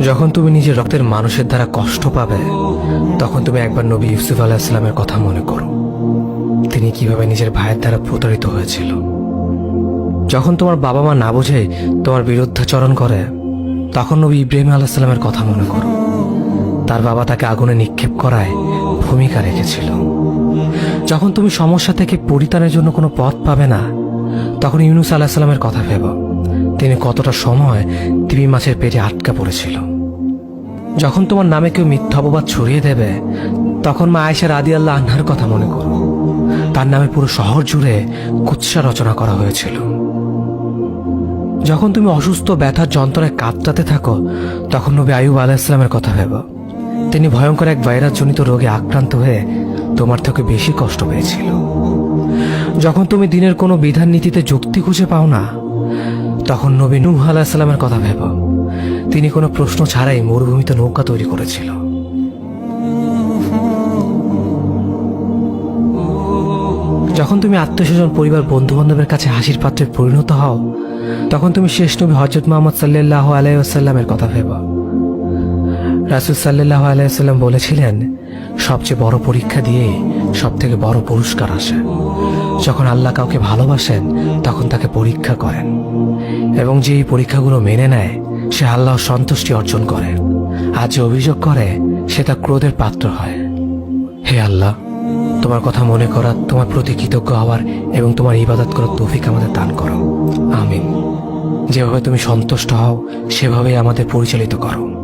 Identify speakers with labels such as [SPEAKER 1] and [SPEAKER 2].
[SPEAKER 1] যখন তুমি নিজের রক্তের মানুষের দ্বারা কষ্ট পাবে, তখন তুমি একবার নবী ইউসুফ আলাইহিস সালামের কথা মনে করো। তিনি কিভাবে নিজের ভাইয়ের দ্বারা প্রতারিত হয়েছিল। যখন তোমার বাবা মা না বুঝে তোমার বিরুদ্ধাচরণ করে, তখন নবী ইব্রাহিম আলাইহিস সালামের কথা মনে করো। তার বাবা তাকে আগুনে নিক্ষেপ করায় ভূমিকা রেখেছিল। যখন তুমি সমস্যা থেকে পরিত্রাণের জন্য কোনো পথ পাবে না, তখন ইউনুস আলাইহিস সালামের কথা ভেবো। তিনি কতটা সময় তিমি মাছের পেটে আটকা পড়েছিল। যখন তোমার নামে কেউ মিথ্যা অপবাদ ছড়িয়ে দেবে, তখন মা আয়েশা রাদিয়াল্লাহু আনহার কথা মনে করো। তার নামে পুরো শহর জুড়ে কুৎসা রচনা করা হয়েছিল। যখন তুমি অসুস্থ ব্যথার যন্ত্রণায় কাঁদতে থাকো, তখন নবী আইয়ুব আলাইহিস সালামের কথা ভেবো। তিনি ভয়ঙ্কর এক ভাইরাসজনিত রোগে আক্রান্ত হয়ে তোমার থেকে বেশি কষ্ট পেয়েছিল। যখন তুমি দিনের কোনো বিধান নীতিতে যুক্তি খুঁজে পাও না, তখন নবী নূহ আলাইহিস সালামের কথা ভেবো। তিনি কোনো প্রশ্ন ছাড়াই মরুভূমিতে নৌকা তৈরি করেছিল। যখন তুমি আত্মীয়স্বজন, পরিবার, বন্ধু বান্ধবের কাছে হাসির পাত্রে পরিণত হও, তখন তুমি শেষ নবী হযরত মুহাম্মদ সাল্লাল্লাহু আলাইহি ওয়াসাল্লামের কথা ভেবো। রাসূল সাল্লাল্লাহু আলাইহি ওয়াসাল্লাম বলেছিলেন, সবচেয়ে বড় পরীক্ষা দিয়ে সবথেকে বড় পুরস্কার আসে। যখন আল্লাহ কাউকে ভালোবাসেন, তখন তাকে পরীক্ষা করেন, এবং যে এই পরীক্ষাগুলো মেনে নেয়, সে আল্লাহর সন্তুষ্টি অর্জন করে। আর যে অভিযোগ করে, সে তার ক্রোধের পাত্র হয়। হে আল্লাহ, তোমার কথা মনে করা, তোমার প্রতি কৃতজ্ঞ হওয়ার এবং তোমার ইবাদত করার তৌফিক আমাদের দান করো। আমিন। যেভাবে তুমি সন্তুষ্ট হও, সেভাবেই আমাদের পরিচালিত করো।